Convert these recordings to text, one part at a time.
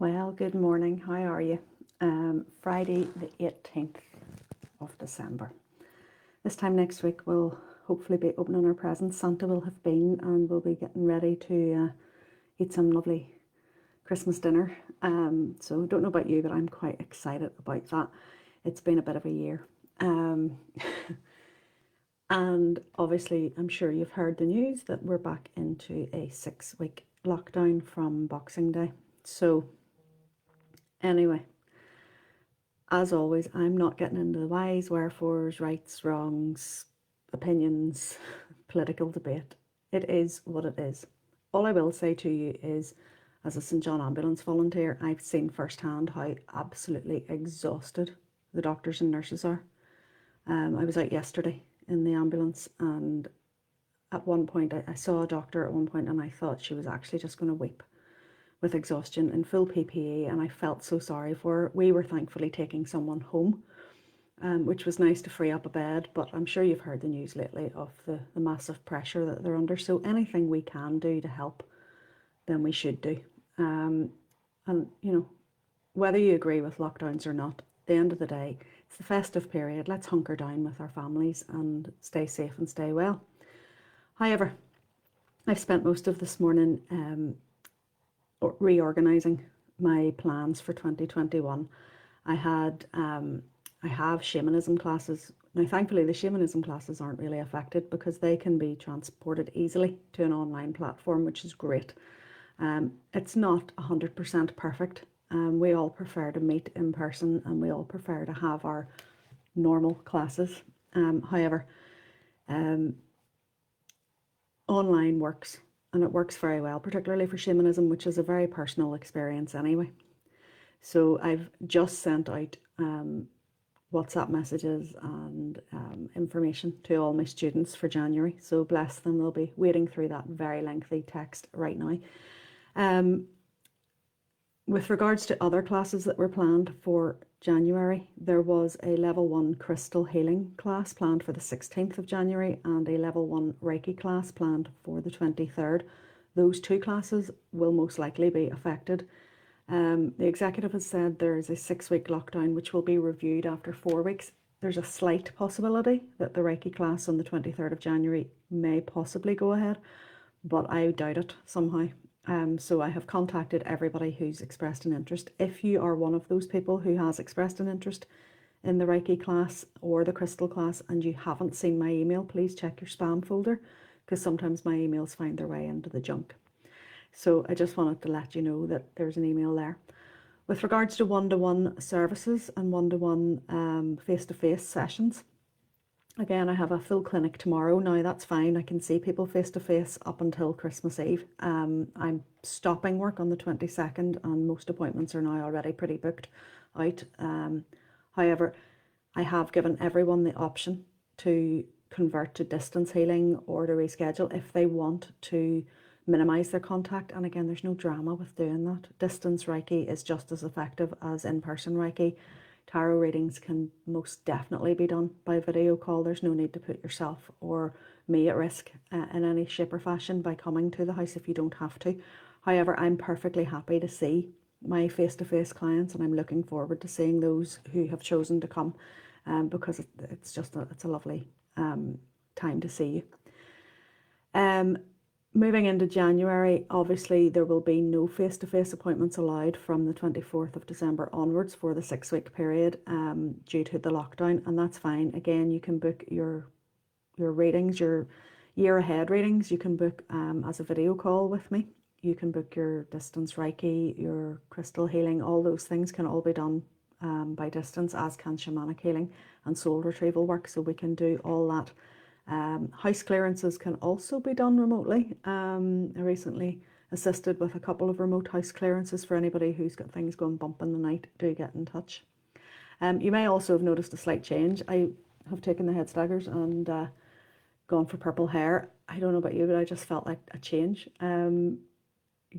Well, good morning. How are you? Friday the 18th of December. This time next week we'll hopefully be opening our presents. Santa will have been and we'll be getting ready to eat some lovely Christmas dinner. So I don't know about you, but I'm quite excited about that. It's been a bit of a year. And obviously I'm sure you've heard the news that we're back into a 6-week lockdown from Boxing Day. So anyway, as always, I'm not getting into the whys, wherefores, rights, wrongs, opinions, political debate. It is what it is. All I will say to you is, as a St John Ambulance volunteer, I've seen firsthand how absolutely exhausted the doctors and nurses are. I was out yesterday in the ambulance, and at one point I saw a doctor at one point and I thought she was actually just going to weep with exhaustion in full PPE, and I felt so sorry for her. We were thankfully taking someone home, which was nice to free up a bed, but I'm sure you've heard the news lately of the massive pressure that they're under. So anything we can do to help, then we should do. And you know, whether you agree with lockdowns or not, at the end of the day, it's the festive period. Let's hunker down with our families and stay safe and stay well. However, I've spent most of this morning reorganising my plans for 2021. I have shamanism classes. Now, thankfully, the shamanism classes aren't really affected because they can be transported easily to an online platform, which is great. It's not 100% perfect. We all prefer to meet in person and we all prefer to have our normal classes. However, online works, and it works very well, particularly for shamanism, which is a very personal experience anyway. So I've just sent out WhatsApp messages and information to all my students for January. So bless them, they'll be wading through that very lengthy text right now. With regards to other classes that were planned for January, there was a level 1 crystal healing class planned for the 16th of January and a level 1 Reiki class planned for the 23rd. Those two classes will most likely be affected. The executive has said there is a 6-week lockdown which will be reviewed after 4 weeks. There's a slight possibility that the Reiki class on the 23rd of January may possibly go ahead, but I doubt it somehow. So I have contacted everybody who's expressed an interest. If you are one of those people who has expressed an interest in the Reiki class or the crystal class and you haven't seen my email, please check your spam folder, because sometimes my emails find their way into the junk. So I just wanted to let you know that there's an email there. With regards to one-to-one services and one-to-one face-to-face sessions, again, I have a full clinic tomorrow. Now, that's fine. I can see people face-to-face up until Christmas Eve. I'm stopping work on the 22nd and most appointments are now already pretty booked out. However, I have given everyone the option to convert to distance healing or to reschedule if they want to minimise their contact. And again, there's no drama with doing that. Distance Reiki is just as effective as in-person Reiki. Tarot readings can most definitely be done by video call. There's no need to put yourself or me at risk in any shape or fashion by coming to the house if you don't have to. However, I'm perfectly happy to see my face-to-face clients, and I'm looking forward to seeing those who have chosen to come because it's a lovely time to see you. Moving into January, obviously there will be no face-to-face appointments allowed from the 24th of December onwards for the 6-week period due to the lockdown, and that's fine. Again, you can book your readings, your year ahead readings, you can book as a video call with me. You can book your distance Reiki, your crystal healing, all those things can all be done by distance, as can shamanic healing and soul retrieval work, so we can do all that. House clearances can also be done remotely. I recently assisted with a couple of remote house clearances. For anybody who's got things going bump in the night, do get in touch. You may also have noticed a slight change. I have taken the head staggers and gone for purple hair. I don't know about you, but I just felt like a change. You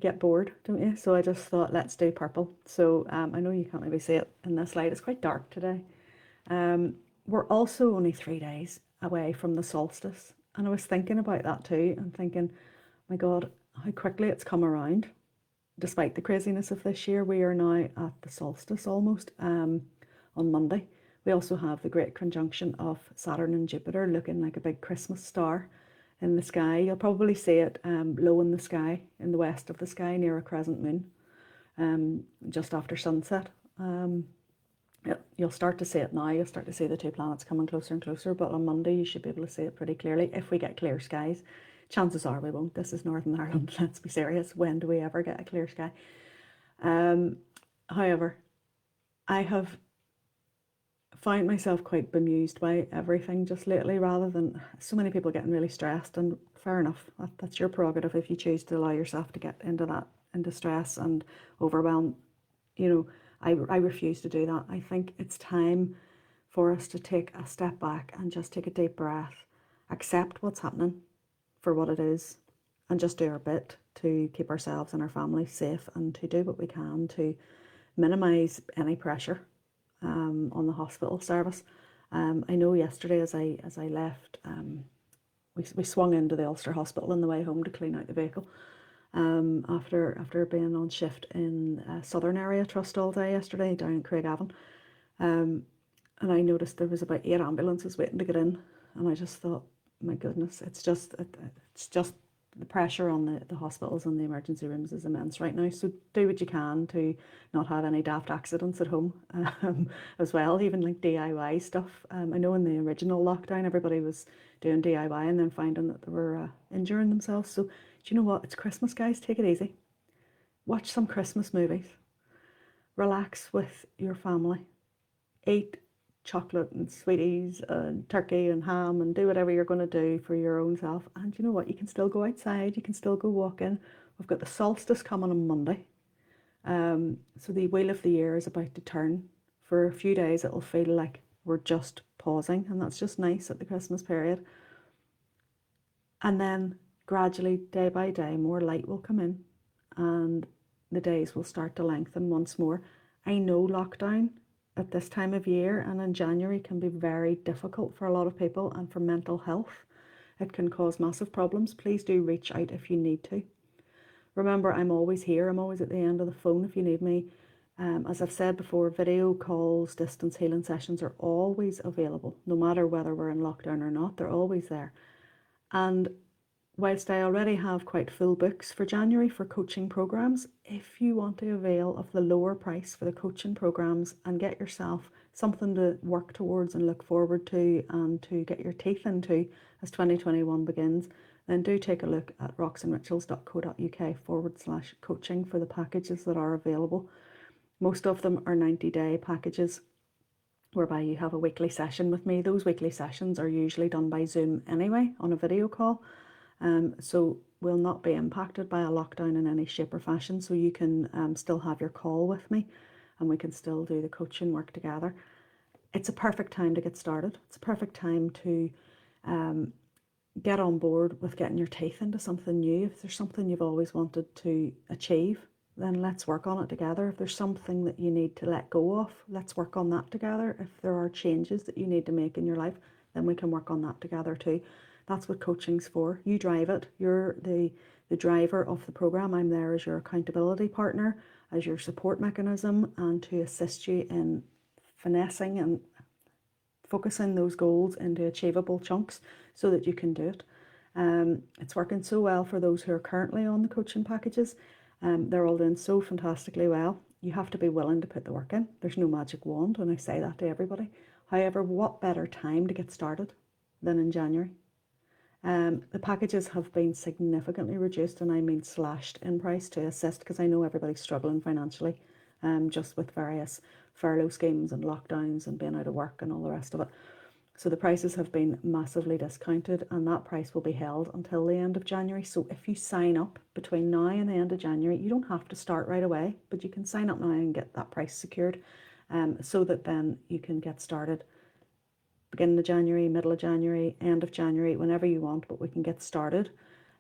get bored, don't you? So I just thought, let's do purple. So I know you can't maybe see it in this light. It's quite dark today. We're also only 3 days away from the solstice, and I was thinking about that too and thinking, my God, how quickly it's come around. despite the craziness of this year, we are now at the solstice almost on Monday. We also have the great conjunction of Saturn and Jupiter looking like a big Christmas star in the sky. You'll probably see it low in the sky, in the west of the sky, near a crescent moon, just after sunset. You'll start to see it now. You'll start to see the two planets coming closer and closer, but on Monday you should be able to see it pretty clearly if we get clear skies. Chances are we won't. This is Northern Ireland, let's be serious. When do we ever get a clear sky? However, I have found myself quite bemused by everything just lately, rather than so many people getting really stressed, and fair enough, that's your prerogative if you choose to allow yourself to get into stress and overwhelm. You know, I refuse to do that. I think it's time for us to take a step back and just take a deep breath, accept what's happening for what it is, and just do our bit to keep ourselves and our families safe, and to do what we can to minimise any pressure on the hospital service. I know yesterday as I left, we swung into the Ulster Hospital on the way home to clean out the vehicle. After being on shift in Southern Area Trust all day yesterday down in Craigavon, and I noticed there was about 8 ambulances waiting to get in, and I just thought, my goodness, it's just the pressure on the hospitals and the emergency rooms is immense right now. So do what you can to not have any daft accidents at home as well, even like DIY stuff. I know in the original lockdown everybody was doing DIY and then finding that they were injuring themselves. So do you know what? It's Christmas, guys. Take it easy. Watch some Christmas movies. Relax with your family. Eat chocolate and sweeties and turkey and ham, and do whatever you're going to do for your own self. And you know what? You can still go outside. You can still go walking. We've got the solstice coming on Monday. So the wheel of the year is about to turn. For a few days, it'll feel like we're just pausing, and that's just nice at the Christmas period. And then gradually, day by day, more light will come in, and the days will start to lengthen once more. I know lockdown at this time of year and in January can be very difficult for a lot of people, and for mental health it can cause massive problems. Please do reach out if you need to. Remember, I'm always here. I'm always at the end of the phone if you need me. As I've said before, video calls, distance healing sessions are always available, no matter whether we're in lockdown or not. They're always there. And whilst I already have quite full books for January for coaching programs, if you want to avail of the lower price for the coaching programs and get yourself something to work towards and look forward to and to get your teeth into as 2021 begins, then do take a look at roxandrituals.co.uk/coaching for the packages that are available. Most of them are 90-day packages whereby you have a weekly session with me. Those weekly sessions are usually done by Zoom anyway, on a video call. So will not be impacted by a lockdown in any shape or fashion. So you can still have your call with me, and we can still do the coaching work together. It's a perfect time to get started. It's a perfect time to get on board with getting your teeth into something new. If there's something you've always wanted to achieve, then let's work on it together. If there's something that you need to let go of, let's work on that together. If there are changes that you need to make in your life, then we can work on that together too. That's what coaching's for. You drive it. You're the driver of the program. I'm there as your accountability partner, as your support mechanism, and to assist you in finessing and focusing those goals into achievable chunks so that you can do it. It's working so well for those who are currently on the coaching packages. They're all doing so fantastically well. You have to be willing to put the work in. There's no magic wand, and I say that to everybody. However, what better time to get started than in January? The packages have been significantly reduced, and I mean slashed in price, to assist, because I know everybody's struggling financially, just with various furlough schemes and lockdowns and being out of work and all the rest of it. So the prices have been massively discounted, and that price will be held until the end of January. So if you sign up between now and the end of January, you don't have to start right away, but you can sign up now and get that price secured, so that then you can get started beginning of January, middle of January, end of January, whenever you want, but we can get started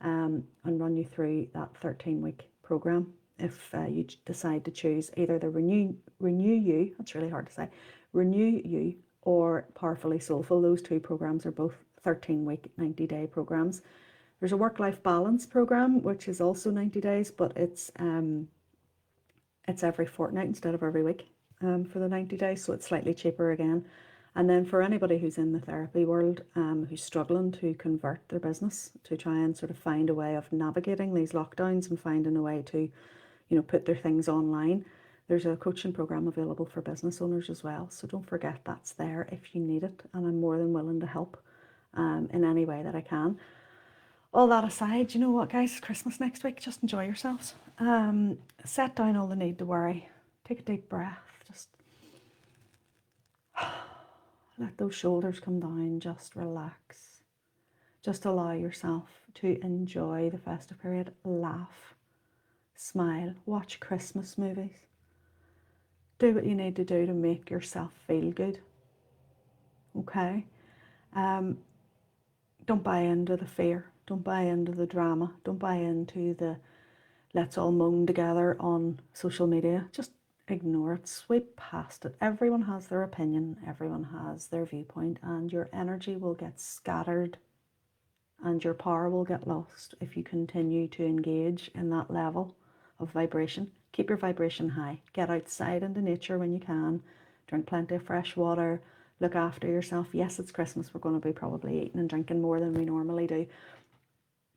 and run you through that 13-week program. If you decide to choose either the Renew You, that's really hard to say, Renew You, or Powerfully Soulful. Those two programs are both 13-week, 90-day programs. There's a work-life balance program, which is also 90 days, but it's it's every fortnight instead of every week for the 90 days, so it's slightly cheaper again. And then for anybody who's in the therapy world, who's struggling to convert their business, to try and sort of find a way of navigating these lockdowns and finding a way to, put their things online, there's a coaching program available for business owners as well. So don't forget that's there if you need it, and I'm more than willing to help in any way that I can. All that aside, you know what, guys? It's Christmas next week. Just enjoy yourselves. Set down all the need to worry. Take a deep breath. Just let those shoulders come down. Just relax. Just allow yourself to enjoy the festive period. Laugh, smile, watch Christmas movies. Do what you need to do to make yourself feel good. Okay? Don't buy into the fear. Don't buy into the drama. Don't buy into the let's all moan together on social media. Just ignore it. Sweep past it. Everyone has their opinion. Everyone has their viewpoint, and your energy will get scattered and your power will get lost if you continue to engage in that level of vibration. Keep your vibration high. Get outside into nature when you can. Drink plenty of fresh water. Look after yourself. Yes, it's Christmas. We're going to be probably eating and drinking more than we normally do.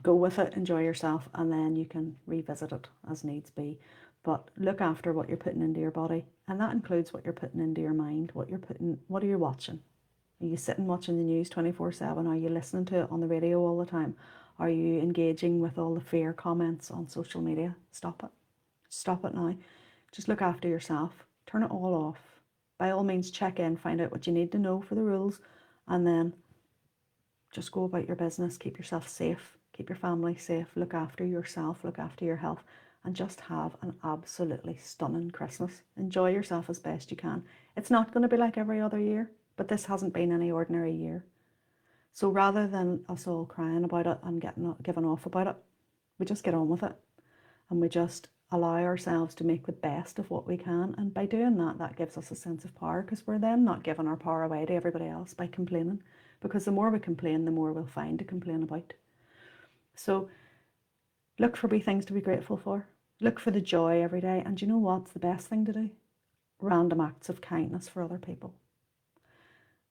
Go with it, enjoy yourself, and then you can revisit it as needs be. But look after what you're putting into your body, and that includes what you're putting into your mind. What are you watching? Are you sitting watching the news 24/7? Are you listening to it on the radio all the time? Are you engaging with all the fear comments on social media? Stop it. Stop it now. Just look after yourself. Turn it all off. By all means, check in, find out what you need to know for the rules, and then just go about your business. Keep yourself safe. Keep your family safe. Look after yourself. Look after your health. And just have an absolutely stunning Christmas. Enjoy yourself as best you can. It's not going to be like every other year, but this hasn't been any ordinary year. So rather than us all crying about it and giving off about it, we just get on with it. And we just allow ourselves to make the best of what we can. And by doing that, that gives us a sense of power, because we're then not giving our power away to everybody else by complaining. Because the more we complain, the more we'll find to complain about. So look for wee things to be grateful for. Look for the joy every day. And you know what's the best thing to do? Random acts of kindness for other people.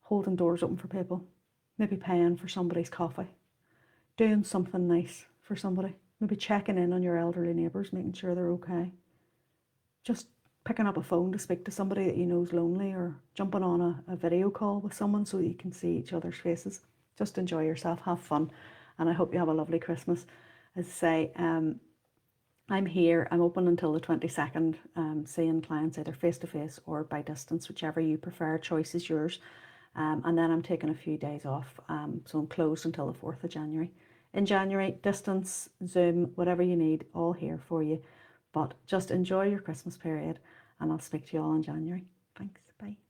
Holding doors open for people. Maybe paying for somebody's coffee. Doing something nice for somebody. Maybe checking in on your elderly neighbours, making sure they're okay. Just picking up a phone to speak to somebody that you know is lonely, or jumping on a video call with someone so that you can see each other's faces. Just enjoy yourself, have fun, and I hope you have a lovely Christmas. As I say, I'm here, I'm open until the 22nd, seeing clients either face-to-face or by distance, whichever you prefer. Choice is yours. And then I'm taking a few days off, so I'm closed until the 4th of January. In January, distance, Zoom, whatever you need, all here for you. But just enjoy your Christmas period, and I'll speak to you all in January. Thanks, bye.